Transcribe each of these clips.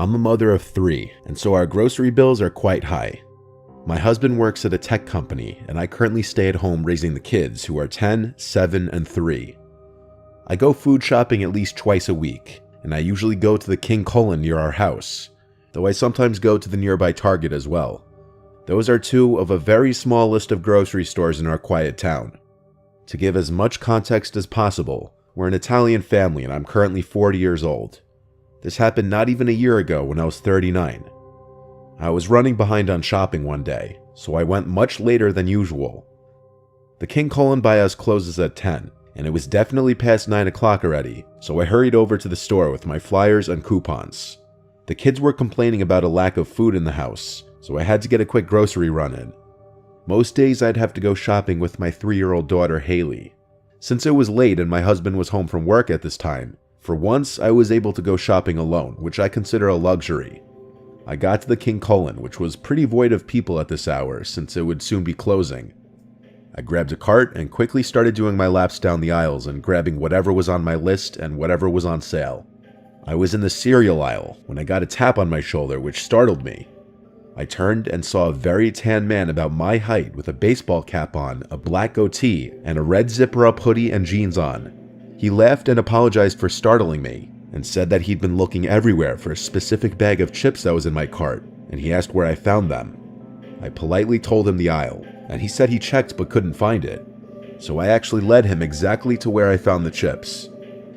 I'm a mother of 3, and so our grocery bills are quite high. My husband works at a tech company, and I currently stay at home raising the kids, who are 10, 7, and 3. I go food shopping at least twice a week, and I usually go to the King Kullen near our house, though I sometimes go to the nearby Target as well. Those are 2 of a very small list of grocery stores in our quiet town. To give as much context as possible, we're an Italian family and I'm currently 40 years old. This happened not even a year ago when I was 39. I was running behind on shopping one day, so I went much later than usual. The King Kullen by us closes at 10, and it was definitely past 9 o'clock already, so I hurried over to the store with my flyers and coupons. The kids were complaining about a lack of food in the house, so I had to get a quick grocery run in. Most days I'd have to go shopping with my 3-year-old daughter Haley. Since it was late and my husband was home from work at this time, for once I was able to go shopping alone, which I consider a luxury. I got to the King Kullen, which was pretty void of people at this hour since it would soon be closing. I grabbed a cart and quickly started doing my laps down the aisles and grabbing whatever was on my list and whatever was on sale. I was in the cereal aisle when I got a tap on my shoulder, which startled me. I turned and saw a very tan man about my height with a baseball cap on, a black goatee, and a red zipper-up hoodie and jeans on. He laughed and apologized for startling me, and said that he'd been looking everywhere for a specific bag of chips that was in my cart, and he asked where I found them. I politely told him the aisle, and he said he checked but couldn't find it. So I actually led him exactly to where I found the chips.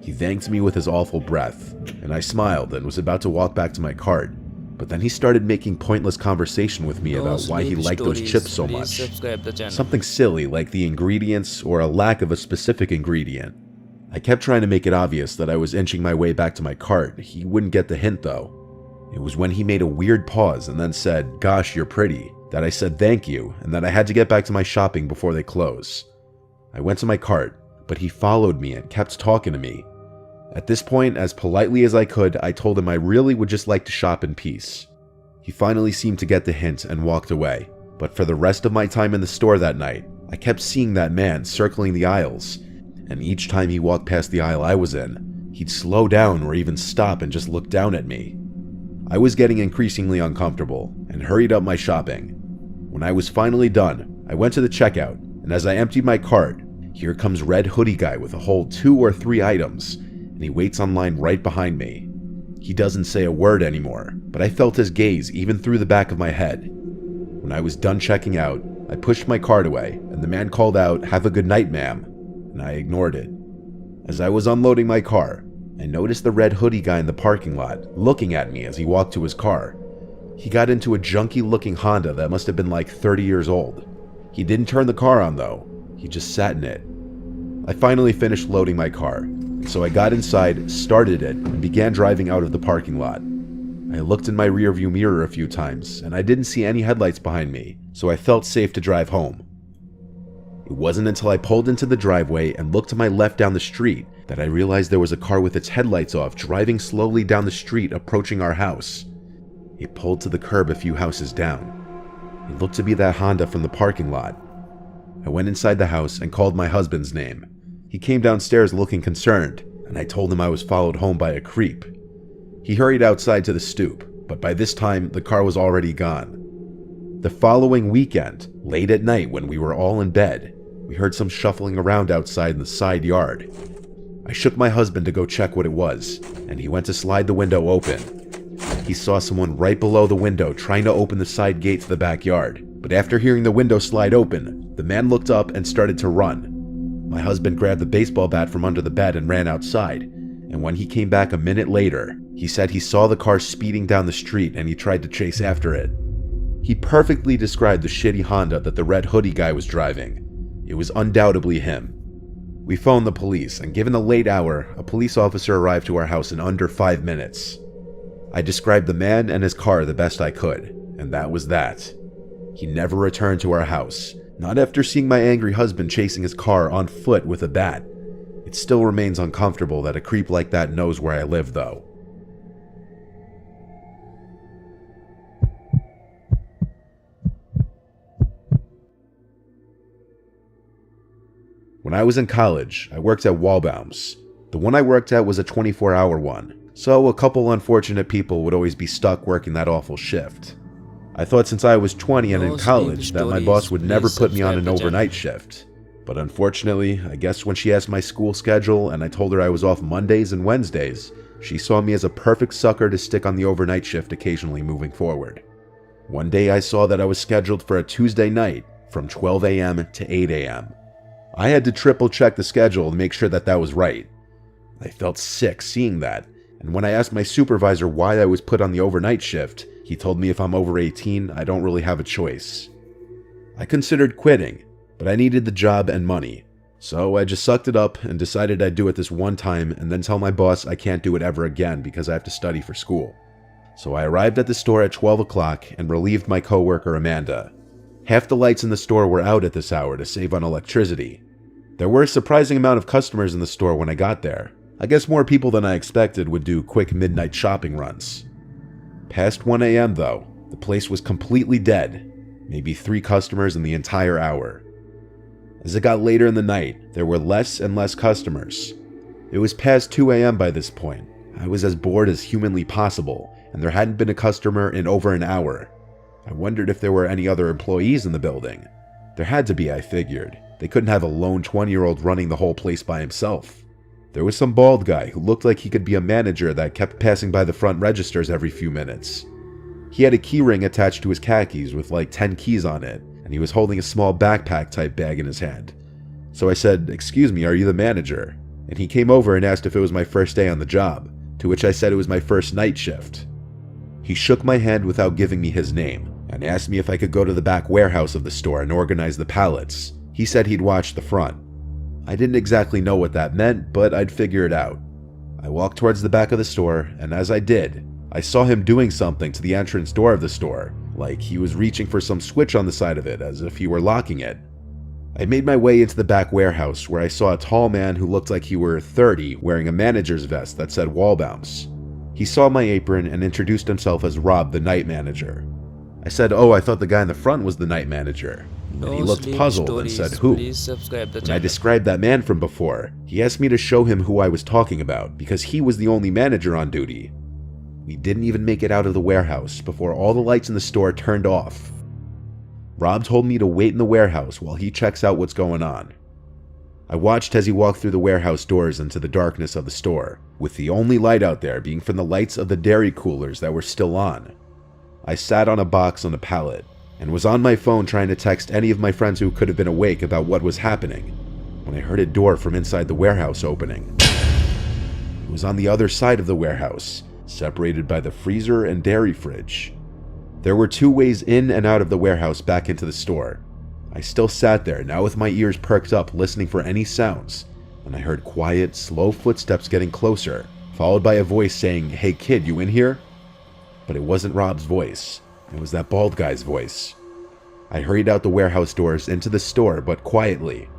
He thanked me with his awful breath, and I smiled and was about to walk back to my cart. But then he started making pointless conversation with me about why he liked those chips so much. Something silly like the ingredients or a lack of a specific ingredient. I kept trying to make it obvious that I was inching my way back to my cart. He wouldn't get the hint though. It was when he made a weird pause and then said, "Gosh, you're pretty," that I said thank you and that I had to get back to my shopping before they close. I went to my cart, but he followed me and kept talking to me. At this point, as politely as I could, I told him I really would just like to shop in peace. He finally seemed to get the hint and walked away, but for the rest of my time in the store that night, I kept seeing that man circling the aisles, and each time he walked past the aisle I was in, he'd slow down or even stop and just look down at me. I was getting increasingly uncomfortable and hurried up my shopping. When I was finally done, I went to the checkout, and as I emptied my cart, here comes Red Hoodie Guy with a whole 2 or 3 items, and he waits on line right behind me. He doesn't say a word anymore, but I felt his gaze even through the back of my head. When I was done checking out, I pushed my cart away, and the man called out, "Have a good night, ma'am," and I ignored it. As I was unloading my car, I noticed the Red Hoodie Guy in the parking lot, looking at me as he walked to his car. He got into a junky-looking Honda that must have been like 30 years old. He didn't turn the car on though, he just sat in it. I finally finished loading my car, so I got inside, started it, and began driving out of the parking lot. I looked in my rearview mirror a few times, and I didn't see any headlights behind me, so I felt safe to drive home. It wasn't until I pulled into the driveway and looked to my left down the street that I realized there was a car with its headlights off driving slowly down the street approaching our house. It pulled to the curb a few houses down. It looked to be that Honda from the parking lot. I went inside the house and called my husband's name. He came downstairs looking concerned, and I told him I was followed home by a creep. He hurried outside to the stoop, but by this time, the car was already gone. The following weekend, late at night when we were all in bed, we heard some shuffling around outside in the side yard. I shook my husband to go check what it was, and he went to slide the window open. He saw someone right below the window trying to open the side gate to the backyard, but after hearing the window slide open, the man looked up and started to run. My husband grabbed the baseball bat from under the bed and ran outside, and when he came back a minute later, he said he saw the car speeding down the street and he tried to chase after it. He perfectly described the shitty Honda that the Red Hoodie Guy was driving. It was undoubtedly him. We phoned the police, and given the late hour, a police officer arrived to our house in under 5 minutes. I described the man and his car the best I could, and that was that. He never returned to our house, not after seeing my angry husband chasing his car on foot with a bat. It still remains uncomfortable that a creep like that knows where I live, though. When I was in college, I worked at Waldbaum's. The one I worked at was a 24-hour one, So a couple unfortunate people would always be stuck working that awful shift. I thought since I was 20 and in college that my boss would never put me on an overnight shift. But unfortunately, I guess when she asked my school schedule and I told her I was off Mondays and Wednesdays, she saw me as a perfect sucker to stick on the overnight shift occasionally moving forward. One day I saw that I was scheduled for a Tuesday night from 12 a.m. to 8 a.m. I had to triple check the schedule to make sure that that was right. I felt sick seeing that, and when I asked my supervisor why I was put on the overnight shift, he told me if I'm over 18, I don't really have a choice. I considered quitting, but I needed the job and money, so I just sucked it up and decided I'd do it this one time and then tell my boss I can't do it ever again because I have to study for school. So I arrived at the store at 12 o'clock and relieved my coworker Amanda. Half the lights in the store were out at this hour to save on electricity. There were a surprising amount of customers in the store when I got there. I guess more people than I expected would do quick midnight shopping runs. Past 1 a.m. though, the place was completely dead. Maybe 3 customers in the entire hour. As it got later in the night, there were less and less customers. It was past 2 a.m. by this point. I was as bored as humanly possible, and there hadn't been a customer in over an hour. I wondered if there were any other employees in the building. There had to be, I figured. They couldn't have a lone 20-year-old running the whole place by himself. There was some bald guy who looked like he could be a manager that kept passing by the front registers every few minutes. He had a key ring attached to his khakis with like 10 keys on it, and he was holding a small backpack type bag in his hand. So I said, "Excuse me, are you the manager?" And he came over and asked if it was my first day on the job, to which I said it was my first night shift. He shook my hand without giving me his name, and asked me if I could go to the back warehouse of the store and organize the pallets. He said he'd watch the front. I didn't exactly know what that meant, but I'd figure it out. I walked towards the back of the store, and as I did, I saw him doing something to the entrance door of the store, like he was reaching for some switch on the side of it as if he were locking it. I made my way into the back warehouse where I saw a tall man who looked like he were 30 wearing a manager's vest that said Wallbounce. He saw my apron and introduced himself as Rob, the night manager. I said, "Oh, I thought the guy in the front was the night manager." And he looked puzzled and said, "Who?" When I described that man from before, he asked me to show him who I was talking about because he was the only manager on duty. We didn't even make it out of the warehouse before all the lights in the store turned off. Rob told me to wait in the warehouse while he checks out what's going on. I watched as he walked through the warehouse doors into the darkness of the store, with the only light out there being from the lights of the dairy coolers that were still on. I sat on a box on a pallet and was on my phone trying to text any of my friends who could have been awake about what was happening when I heard a door from inside the warehouse opening. It was on the other side of the warehouse, separated by the freezer and dairy fridge. There were 2 ways in and out of the warehouse back into the store. I still sat there, now with my ears perked up, listening for any sounds, and I heard quiet, slow footsteps getting closer, followed by a voice saying, "Hey kid, you in here?" But it wasn't Rob's voice. It was that bald guy's voice. I hurried out the warehouse doors into the store, but quietly.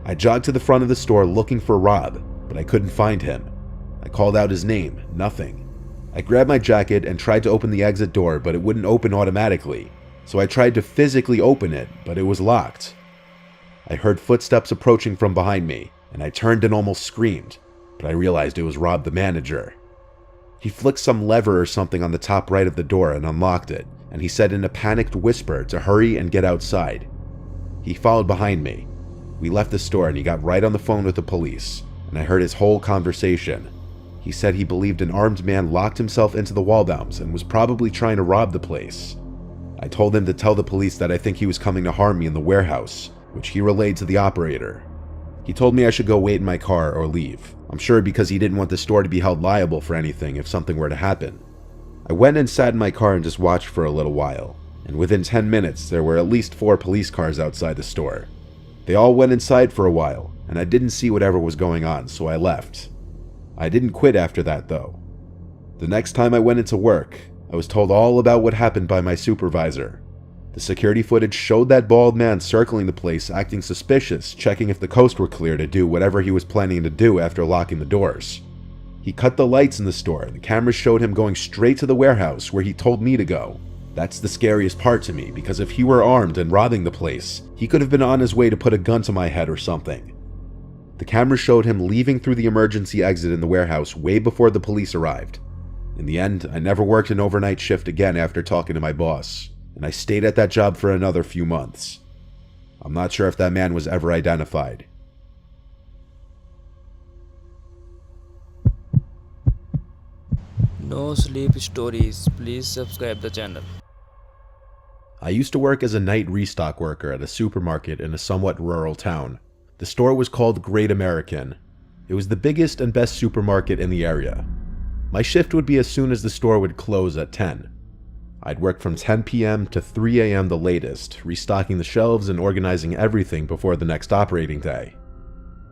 I jogged to the front of the store looking for Rob, but I couldn't find him. I called out his name, nothing. I grabbed my jacket and tried to open the exit door, but it wouldn't open automatically. So I tried to physically open it, but it was locked. I heard footsteps approaching from behind me, and I turned and almost screamed, but I realized it was Rob the manager. He flicked some lever or something on the top right of the door and unlocked it, and he said in a panicked whisper to hurry and get outside. He followed behind me. We left the store and he got right on the phone with the police, and I heard his whole conversation. He said he believed an armed man locked himself into the Wallbounce and was probably trying to rob the place. I told him to tell the police that I think he was coming to harm me in the warehouse, which he relayed to the operator. He told me I should go wait in my car or leave. I'm sure because he didn't want the store to be held liable for anything if something were to happen. I went and sat in my car and just watched for a little while, and within 10 minutes there were at least 4 police cars outside the store. They all went inside for a while, and I didn't see whatever was going on, so I left. I didn't quit after that though. The next time I went into work, I was told all about what happened by my supervisor. The security footage showed that bald man circling the place, acting suspicious, checking if the coast were clear to do whatever he was planning to do after locking the doors. He cut the lights in the store, and the cameras showed him going straight to the warehouse where he told me to go. That's the scariest part to me, because if he were armed and robbing the place, he could have been on his way to put a gun to my head or something. The camera showed him leaving through the emergency exit in the warehouse way before the police arrived. In the end, I never worked an overnight shift again after talking to my boss, and I stayed at that job for another few months. I'm not sure if that man was ever identified. No sleep stories. Please subscribe the channel. I used to work as a night restock worker at a supermarket in a somewhat rural town. The store was called Great American. It was the biggest and best supermarket in the area. My shift would be as soon as the store would close at 10. I'd work from 10 p.m. to 3 a.m. the latest, restocking the shelves and organizing everything before the next operating day.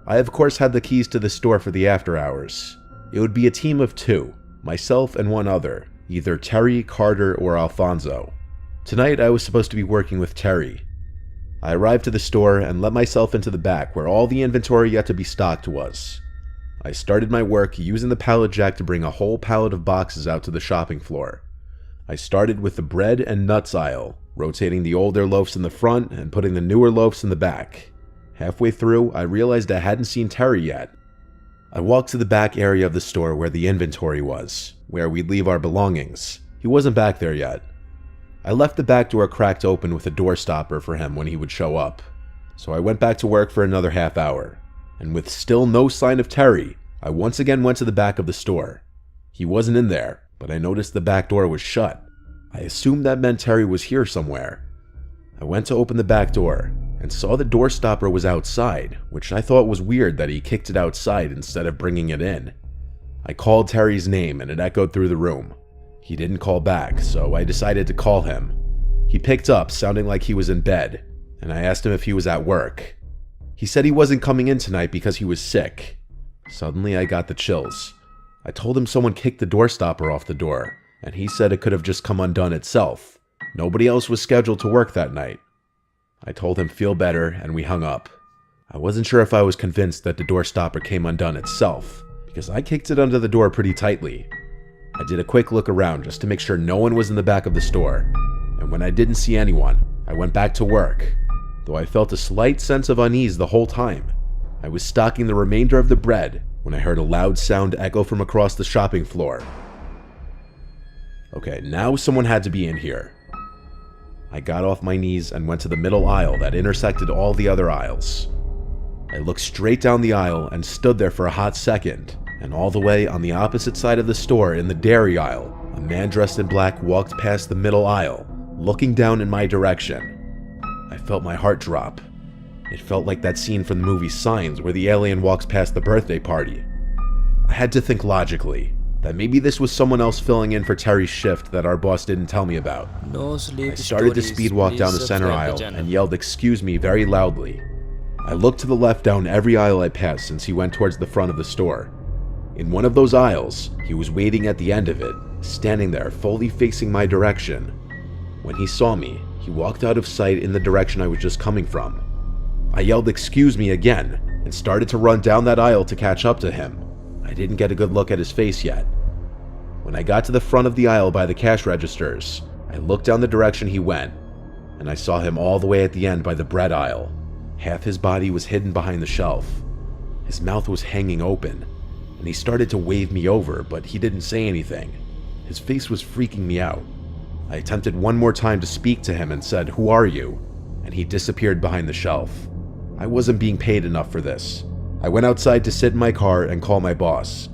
I of course had the keys to the store for the after hours. It would be a team of 2, myself and one other, either Terry, Carter, or Alfonso. Tonight I was supposed to be working with Terry. I arrived to the store and let myself into the back where all the inventory yet to be stocked was. I started my work using the pallet jack to bring a whole pallet of boxes out to the shopping floor. I started with the bread and nuts aisle, rotating the older loaves in the front and putting the newer loaves in the back. Halfway through, I realized I hadn't seen Terry yet. I walked to the back area of the store where the inventory was, where we'd leave our belongings. He wasn't back there yet. I left the back door cracked open with a door stopper for him when he would show up. So I went back to work for another half hour. And with still no sign of Terry, I once again went to the back of the store. He wasn't in there, but I noticed the back door was shut. I assumed that meant Terry was here somewhere. I went to open the back door and saw the door stopper was outside, which I thought was weird that he kicked it outside instead of bringing it in. I called Terry's name and it echoed through the room. He didn't call back, so I decided to call him. He picked up, sounding like he was in bed, and I asked him if he was at work. He said he wasn't coming in tonight because he was sick. Suddenly I got the chills. I told him someone kicked the door stopper off the door, and he said it could have just come undone itself. Nobody else was scheduled to work that night. I told him feel better, and we hung up. I wasn't sure if I was convinced that the door stopper came undone itself, because I kicked it under the door pretty tightly. I did a quick look around just to make sure no one was in the back of the store, and when I didn't see anyone, I went back to work, though I felt a slight sense of unease the whole time. I was stocking the remainder of the bread when I heard a loud sound echo from across the shopping floor. Okay, now someone had to be in here. I got off my knees and went to the middle aisle that intersected all the other aisles. I looked straight down the aisle and stood there for a hot second, and all the way on the opposite side of the store in the dairy aisle, a man dressed in black walked past the middle aisle, looking down in my direction. I felt my heart drop. It felt like that scene from the movie Signs where the alien walks past the birthday party. I had to think logically, that maybe this was someone else filling in for Terry's shift that our boss didn't tell me about. No sleep I started to stories. speed walk Please down the center subscribe aisle channel. and yelled "excuse me" very loudly. I looked to the left down every aisle I passed since he went towards the front of the store. In one of those aisles, he was waiting at the end of it, standing there fully facing my direction. When he saw me, he walked out of sight in the direction I was just coming from. I yelled "excuse me" again and started to run down that aisle to catch up to him. I didn't get a good look at his face yet. When I got to the front of the aisle by the cash registers, I looked down the direction he went, and I saw him all the way at the end by the bread aisle. Half his body was hidden behind the shelf. His mouth was hanging open, and he started to wave me over, but he didn't say anything. His face was freaking me out. I attempted one more time to speak to him and said, "Who are you?" And he disappeared behind the shelf. I wasn't being paid enough for this. I went outside to sit in my car and call my boss.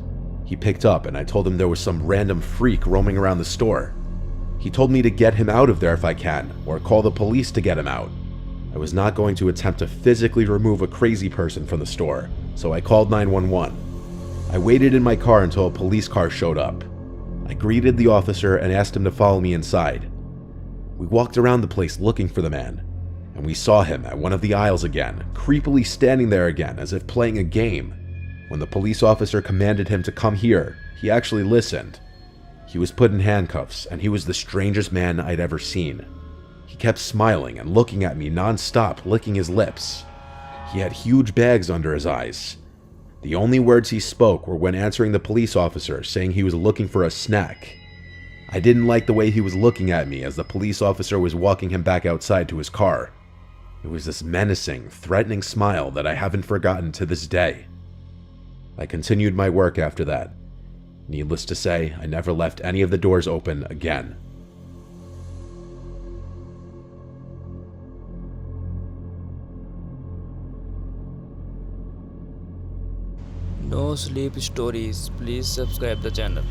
He picked up and I told him there was some random freak roaming around the store. He told me to get him out of there if I can, or call the police to get him out. I was not going to attempt to physically remove a crazy person from the store, so I called 911. I waited in my car until a police car showed up. I greeted the officer and asked him to follow me inside. We walked around the place looking for the man, and we saw him at one of the aisles again, creepily standing there again as if playing a game. When the police officer commanded him to come here, he actually listened. He was put in handcuffs, and he was the strangest man I'd ever seen. He kept smiling and looking at me non-stop, licking his lips. He had huge bags under his eyes. The only words he spoke were when answering the police officer, saying he was looking for a snack. I didn't like the way he was looking at me as the police officer was walking him back outside to his car. It was this menacing, threatening smile that I haven't forgotten to this day. I continued my work after that. Needless to say, I never left any of the doors open again. No sleep stories. Please subscribe the channel.